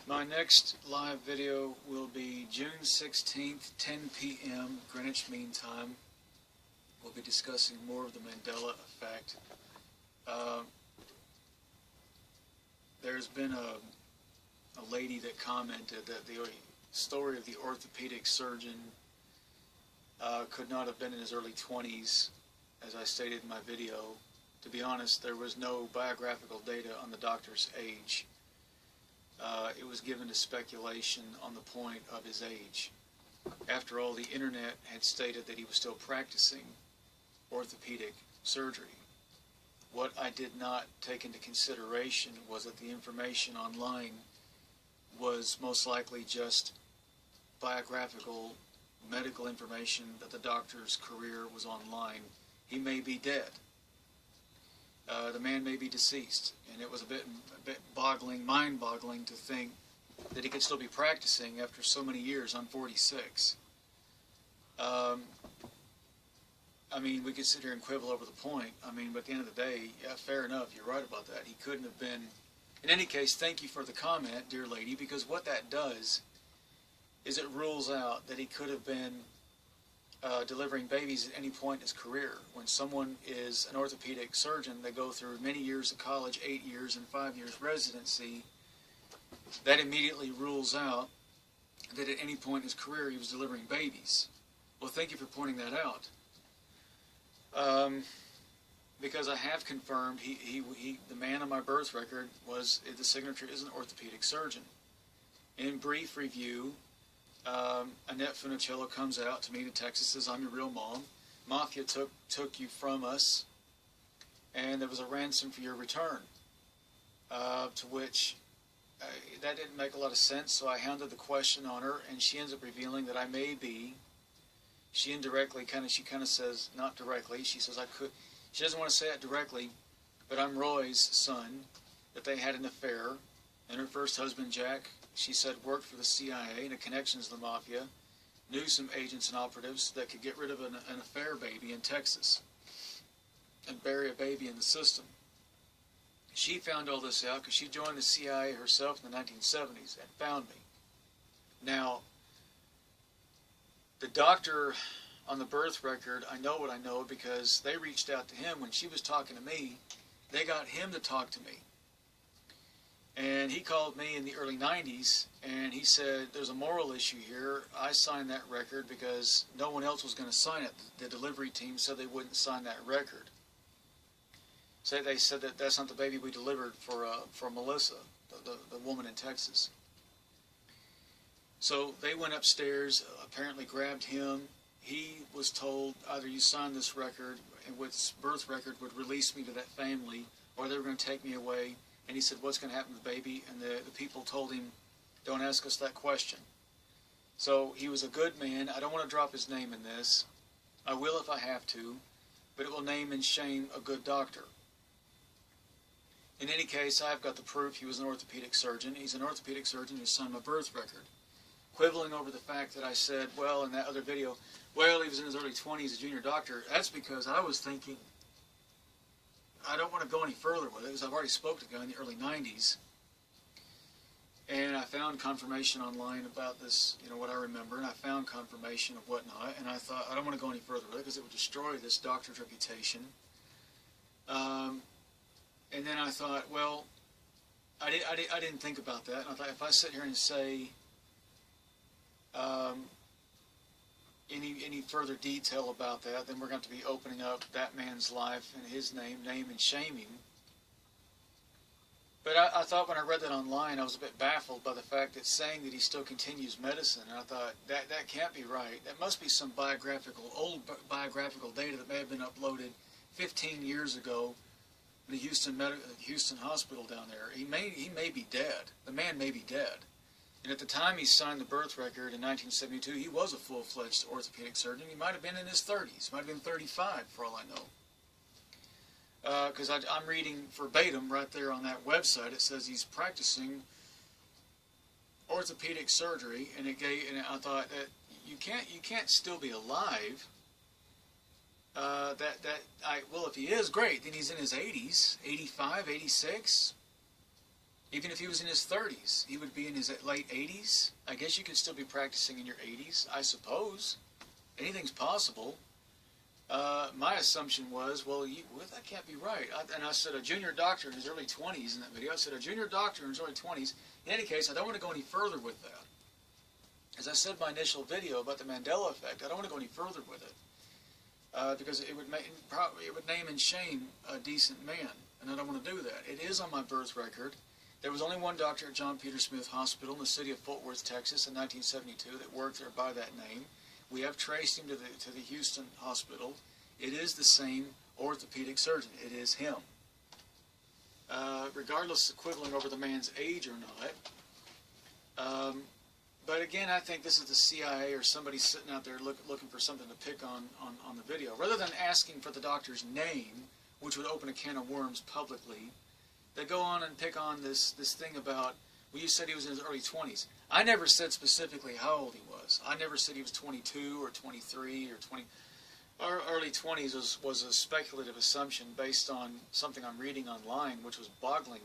My next live video will be June 16th, 10 p.m. Greenwich Mean Time. We'll be discussing more of the Mandela Effect. There's been a lady that commented that the story of the orthopedic surgeon could not have been in his early 20s, as I stated in my video. To be honest, there was no biographical data on the doctor's age. It was given to speculation on the point of his age. After all, the internet had stated that he was still practicing orthopedic surgery. What I did not take into consideration was that the information online was most likely just biographical medical information, that the doctor's career was online. He may be dead. The man may be deceased, and it was a bit boggling, mind-boggling to think that he could still be practicing after so many years. I'm 46. I mean, we could sit here and quibble over the point. I mean, but at the end of the day, yeah, fair enough, you're right about that. He couldn't have been. In any case, thank you for the comment, dear lady, because what that does is it rules out that he could have been delivering babies at any point in his career. When someone is an orthopedic surgeon, they go through many years of college, 8 years and 5 years residency. That immediately rules out that at any point in his career he was delivering babies. Well, thank you for pointing that out. Because I have confirmed the man on my birth record the signature is an orthopedic surgeon. In brief review, Annette Funicello comes out to me in Texas, says, "I'm your real mom. Mafia took you from us, and there was a ransom for your return." To which that didn't make a lot of sense, so I hounded the question on her, and she ends up revealing that I may be. She indirectly she kind of says, not directly, she says she doesn't want to say it directly, but I'm Roy's son, that they had an affair, and her first husband, Jack, she said, worked for the CIA and had connections to the Mafia, knew some agents and operatives that could get rid of an affair baby in Texas and bury a baby in the system. She found all this out because she joined the CIA herself in the 1970s and found me. Now, the doctor on the birth record, I know what I know because they reached out to him when she was talking to me. They got him to talk to me. And he called me in the early 90s, and he said, there's a moral issue here. I signed that record because no one else was going to sign it. The delivery team said they wouldn't sign that record. So they said that that's not the baby we delivered for Melissa, the woman in Texas. So they went upstairs, apparently grabbed him. He was told, either you sign this record, and with this birth record would release me to that family, or they were going to take me away. And he said, what's going to happen to the baby? And the people told him, don't ask us that question. So he was a good man. I don't want to drop his name in this. I will if I have to, but it will name and shame a good doctor. In any case, I've got the proof he was an orthopedic surgeon. He's an orthopedic surgeon who signed my birth record. Quibbling over the fact that I said, well, in that other video, well, he was in his early 20s, a junior doctor. That's because I was thinking, I don't want to go any further with it because I've already spoke to the guy in the early 90s. And I found confirmation online about this, what I remember, and I found confirmation of whatnot, and I thought, I don't want to go any further with it because it would destroy this doctor's reputation. And then I thought, well, I didn't think about that. And I thought, if I sit here and say any further detail about that, then we're going to be opening up that man's life and his name and shame him. But I thought when I read that online, I was a bit baffled by the fact that saying that he still continues medicine. And I thought, that can't be right. That must be some old biographical data that may have been uploaded 15 years ago in the Houston hospital down there. He may be dead. The man may be dead. And at the time he signed the birth record in 1972, he was a full-fledged orthopedic surgeon. He might have been in his 30s. Might have been 35, for all I know. Because I'm reading verbatim right there on that website. It says he's practicing orthopedic surgery, and I thought that you can't still be alive. Well, if he is, great. Then he's in his 80s, 85, 86. Even if he was in his 30s, he would be in his late 80s. I guess you could still be practicing in your 80s, I suppose. Anything's possible. My assumption was, well, that can't be right. And I said a junior doctor in his early 20s in that video. I said a junior doctor in his early 20s. In any case, I don't want to go any further with that. As I said in my initial video about the Mandela Effect, I don't want to go any further with it because it would name and shame a decent man, and I don't want to do that. It is on my birth record. There was only one doctor at John Peter Smith Hospital in the city of Fort Worth, Texas, in 1972 that worked there by that name. We have traced him to the Houston hospital. It is the same orthopedic surgeon. It is him. Regardless of quibbling over the man's age or not. But again, I think this is the CIA or somebody sitting out there looking for something to pick on the video. Rather than asking for the doctor's name, which would open a can of worms publicly, they go on and pick on this thing about, well, you said he was in his early 20s. I never said specifically how old he was. I never said he was 22 or 23 or 20. Our early 20s was a speculative assumption based on something I'm reading online, which was boggling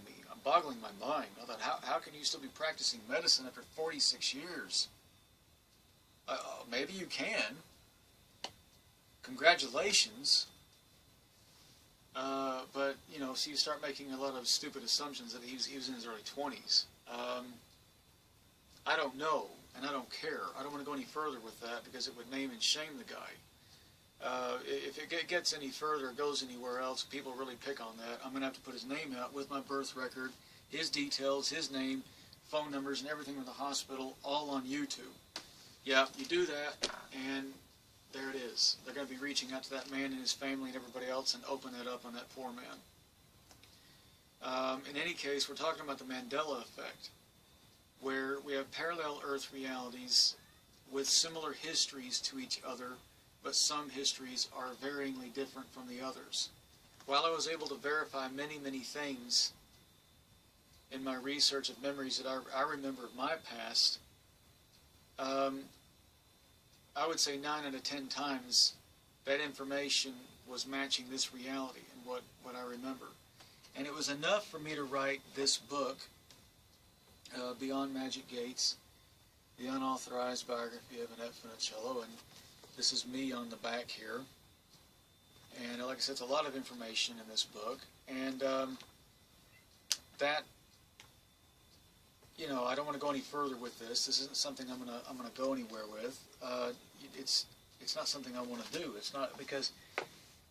my mind. I thought, how can you still be practicing medicine after 46 years? Maybe you can. Congratulations. But, you know, so you start making a lot of stupid assumptions that he was in his early 20s. I don't know, and I don't care. I don't want to go any further with that because it would name and shame the guy. If it gets any further, goes anywhere else, people really pick on that. I'm going to have to put his name out with my birth record, his details, his name, phone numbers, and everything from the hospital, all on YouTube. Yeah, you do that, and there it is. They're going to be reaching out to that man and his family and everybody else and open that up on that poor man. In any case, we're talking about the Mandela Effect, where we have parallel Earth realities with similar histories to each other, but some histories are varyingly different from the others. While I was able to verify many, many things in my research of memories that I remember of my past, I would say 9 out of 10 times that information was matching this reality and what I remember. And it was enough for me to write this book, Beyond Magic Gates, the unauthorized biography of Annette Funicello, and this is me on the back here. And like I said, it's a lot of information in this book. And that, you know, I don't want to go any further with this. This isn't something I'm gonna go anywhere with. It's not something I want to do. It's not because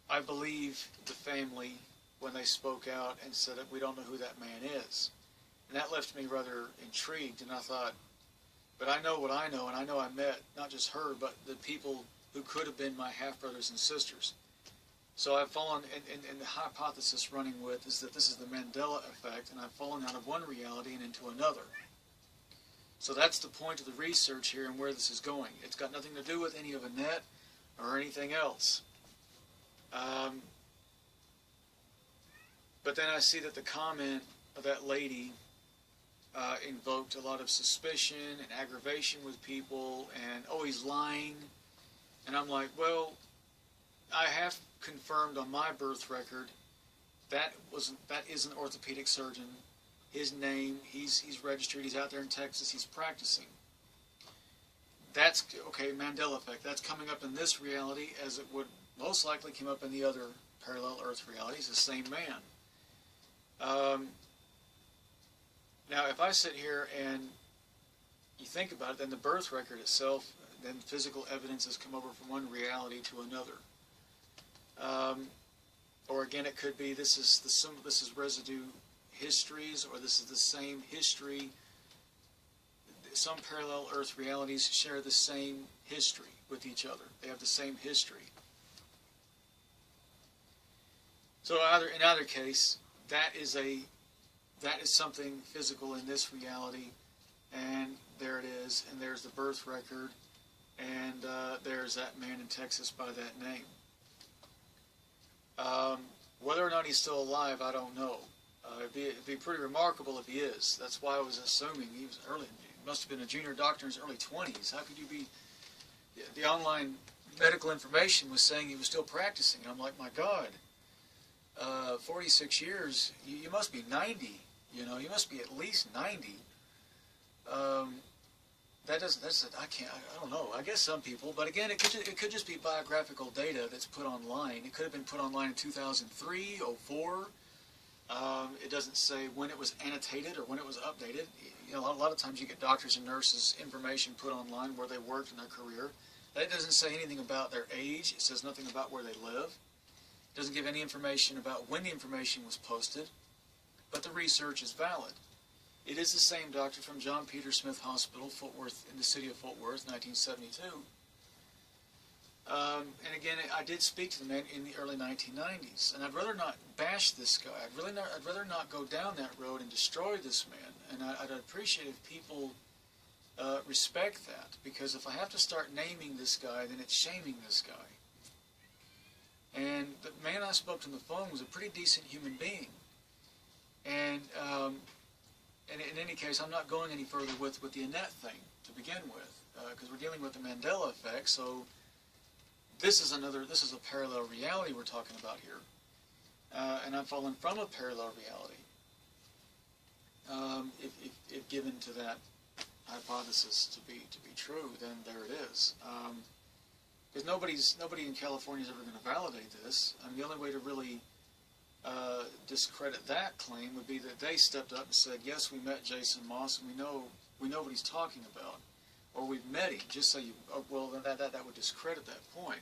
I believe the family when they spoke out and said that we don't know who that man is. And that left me rather intrigued, and I thought, but I know what I know, and I know I met not just her, but the people who could have been my half-brothers and sisters. So I've fallen, and the hypothesis running with is that this is the Mandela Effect, and I've fallen out of one reality and into another. So that's the point of the research here and where this is going. It's got nothing to do with any of Annette or anything else. But then I see that the comment of that lady invoked a lot of suspicion and aggravation with people, and, oh, he's lying. And I'm like, well, I have confirmed on my birth record that is an orthopedic surgeon. His name, he's registered, he's out there in Texas, he's practicing. That's, okay, Mandela Effect, that's coming up in this reality as it would most likely come up in the other parallel Earth realities, the same man. Now, if I sit here and you think about it, then the birth record itself, then physical evidence has come over from one reality to another. Or again, it could be this is residue histories, or this is the same history. Some parallel Earth realities share the same history with each other. They have the same history. So in either case, that is something physical in this reality, and there it is, and there's the birth record, and there's that man in Texas by that name. Whether or not he's still alive, I don't know. It'd be pretty remarkable if he is. That's why I was assuming he was early. He must have been a junior doctor in his early 20s. How could you be? The online medical information was saying he was still practicing. I'm like, my God, 46 years. You must be 90. You know, he must be at least 90. That doesn't. I can't. I don't know. I guess some people, but again, it could just be biographical data that's put online. It could have been put online in 2003, '04. It doesn't say when it was annotated or when it was updated. You know, a lot of times you get doctors and nurses information put online where they worked in their career. That doesn't say anything about their age. It says nothing about where they live. It doesn't give any information about when the information was posted. But the research is valid. It is the same doctor from John Peter Smith Hospital, Fort Worth, in the city of Fort Worth, 1972. And again, I did speak to the man in the early 1990s, and I'd rather not bash this guy. I'd rather not go down that road and destroy this man. And I'd appreciate if people respect that, because if I have to start naming this guy, then it's shaming this guy. And the man I spoke to on the phone was a pretty decent human being. And in any case, I'm not going any further with the Annette thing to begin with, because we're dealing with the Mandela Effect. So this is a parallel reality we're talking about here, and I'm falling from a parallel reality. If given to that hypothesis to be true, then there it is. Because nobody in California is ever going to validate this. I mean, the only way to really discredit that claim would be that they stepped up and said, yes, we met Jason Moss and we know what he's talking about, or we've met him. Just so you, well, that would discredit that point.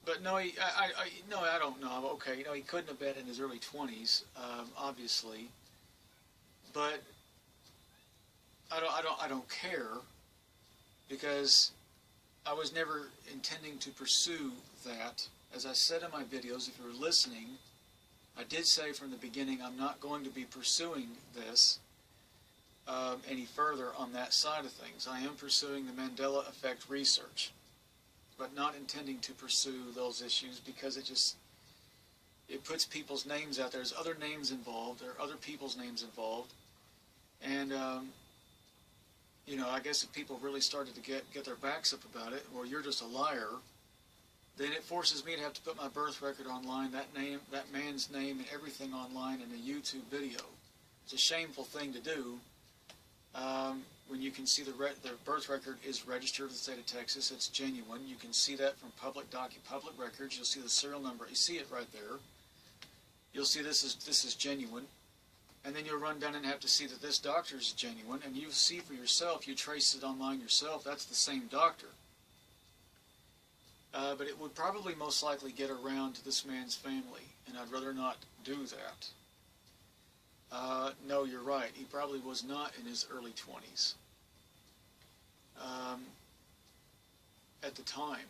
But no, I don't know. Okay, he couldn't have been in his early 20s, obviously. But I don't care, because I was never intending to pursue that. As I said in my videos, if you were listening, I did say from the beginning I'm not going to be pursuing this any further on that side of things. I am pursuing the Mandela Effect research, but not intending to pursue those issues, because it puts people's names out there. There's other names involved. There are other people's names involved. And you know, I guess if people really started to get their backs up about it, well, you're just a liar, then it forces me to have to put my birth record online, that man's name and everything online in a YouTube video. It's a shameful thing to do. When you can see the birth record is registered with the state of Texas, it's genuine. You can see that from public records. You'll see the serial number. You see it right there. You'll see this is genuine. And then you'll run down and have to see that this doctor is genuine, and you see for yourself, you trace it online yourself, that's the same doctor. But it would probably most likely get around to this man's family, and I'd rather not do that. No, you're right, he probably was not in his early 20s at the time,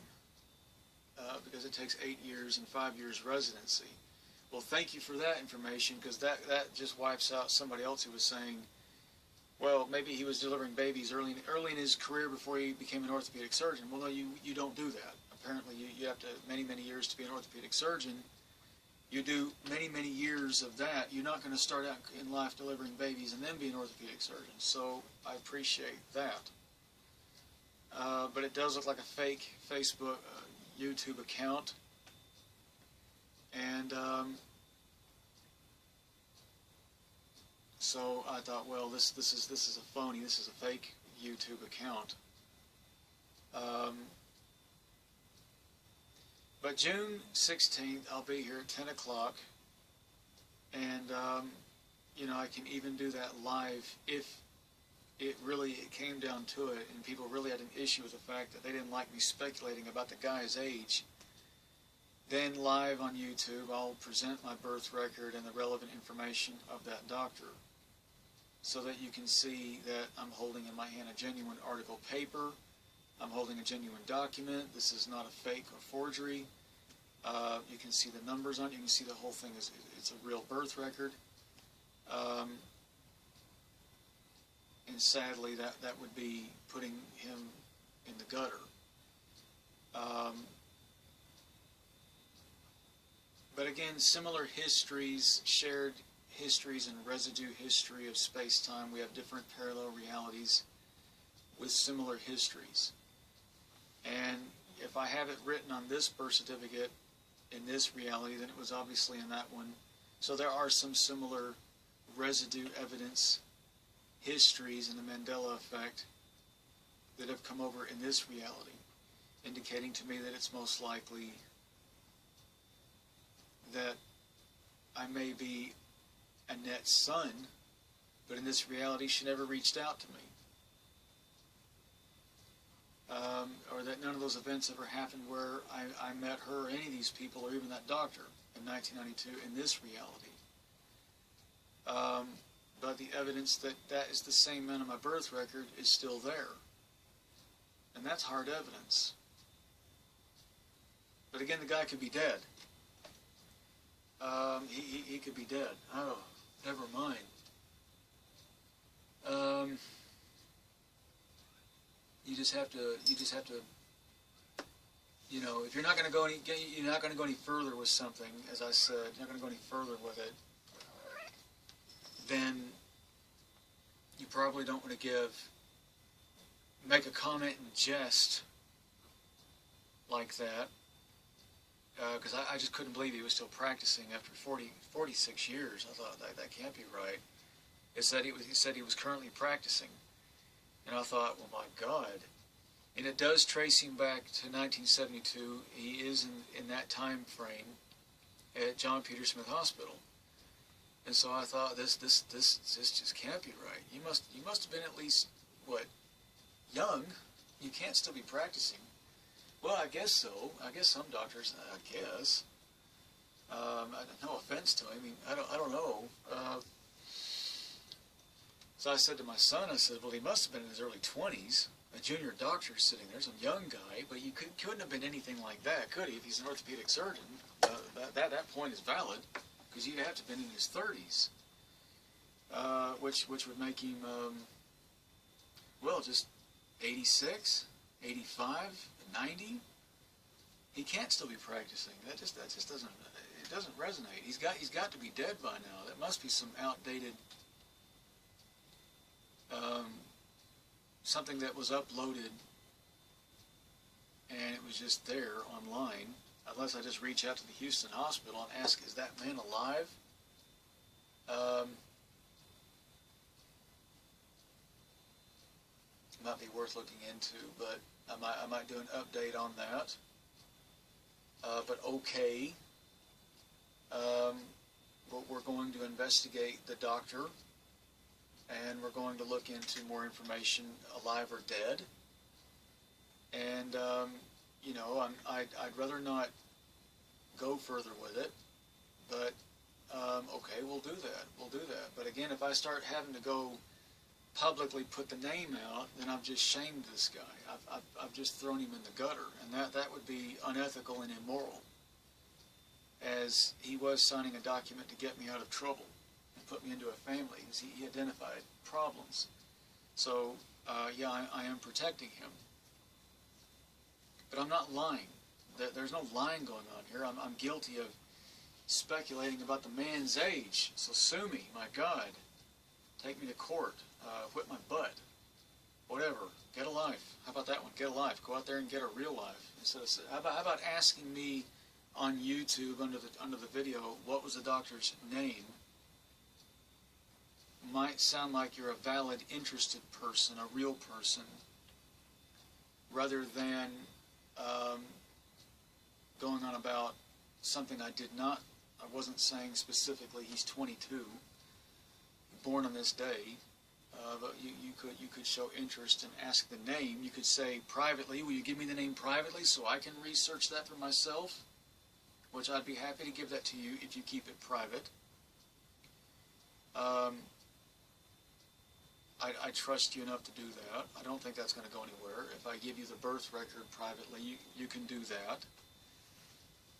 because it takes 8 years and 5 years residency. Well, thank you for that information, because that just wipes out somebody else who was saying, well, maybe he was delivering babies early in his career before he became an orthopedic surgeon. Well, no, you don't do that. Apparently, you have to many years to be an orthopedic surgeon. You do many years of that. You're not going to start out in life delivering babies and then be an orthopedic surgeon. So I appreciate that. But it does look like a fake Facebook, YouTube account. And so I thought, well, this is a phony. This is a fake YouTube account. But June 16th, I'll be here at 10 o'clock, and you know, I can even do that live if it came down to it, and people really had an issue with the fact that they didn't like me speculating about the guy's age. Then live on YouTube, I'll present my birth record and the relevant information of that doctor, so that you can see that I'm holding in my hand a genuine article paper. I'm holding a genuine document. This is not a fake or forgery. You can see the numbers on it. You can see the whole thing it's a real birth record. And sadly, that would be putting him in the gutter. But again, similar histories, shared histories and residue history of space-time. We have different parallel realities with similar histories. And if I have it written on this birth certificate in this reality than it was obviously in that one. So there are some similar residue evidence histories in the Mandela Effect that have come over in this reality, indicating to me that it's most likely that I may be Annette's son, but in this reality she never reached out to me. Or that none of those events ever happened where I met her or any of these people or even that doctor in 1992 in this reality. But the evidence that that is the same man on my birth record is still there. And that's hard evidence. But again, the guy could be dead. He could be dead. Oh, never mind. You just have to, you know, if you're not going to go any further with something, as I said, you're not going to go any further with it, then you probably don't want to make a comment in jest like that, because I just couldn't believe he was still practicing after 46 years. I thought, that can't be right. He said he was currently practicing. And I thought, well, my God. And it does trace him back to 1972. He is in that time frame at John Peter Smith Hospital. And so I thought, this just can't be right. You must have been at least, what, young? You can't still be practicing. Well, I guess so. I guess some doctors, I guess. No offense to him. I mean, I don't know. So I said to my son, I said, well, he must have been in his early 20s, a junior doctor sitting there, some young guy, but you couldn't have been anything like that, could he, if he's an orthopedic surgeon? That point is valid, because you'd have to have been in his 30s, which would make him, well, just 86, 85, 90. He can't still be practicing. That just doesn't resonate. He's got to be dead by now. That must be some outdated something that was uploaded and it was just there online, unless I just reach out to the Houston hospital and ask, is that man alive? Might be worth looking into, but I might do an update on that. But okay, we're going to investigate the doctor, and we're going to look into more information, alive or dead. And you know, I'd rather not go further with it, but okay, we'll do that. We'll do that. But again, if I start having to go publicly put the name out, then I've just shamed this guy. I've just thrown him in the gutter, and that would be unethical and immoral, as he was signing a document to get me out of trouble and put me into a family, because he identified problems. So yeah, I am protecting him, but I'm not lying. There's no lying going on here. I'm guilty of speculating about the man's age. So sue me, my God. Take me to court. Whip my butt. Whatever. Get a life. How about that one? Get a life. Go out there and get a real life. Instead of, how about asking me on YouTube under the video, what was the doctor's name? Might sound like you're a valid, interested person, a real person, rather than going on about something I did not. I wasn't saying specifically he's 22, born on this day. But you could show interest and ask the name. You could say privately, will you give me the name privately so I can research that for myself? Which I'd be happy to give that to you if you keep it private. I trust you enough to do that. I don't think that's going to go anywhere. If I give you the birth record privately, you can do that.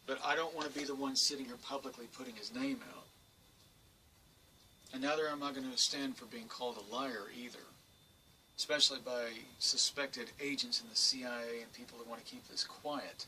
But I don't want to be the one sitting here publicly putting his name out. And neither am I going to stand for being called a liar either, especially by suspected agents in the CIA and people that want to keep this quiet.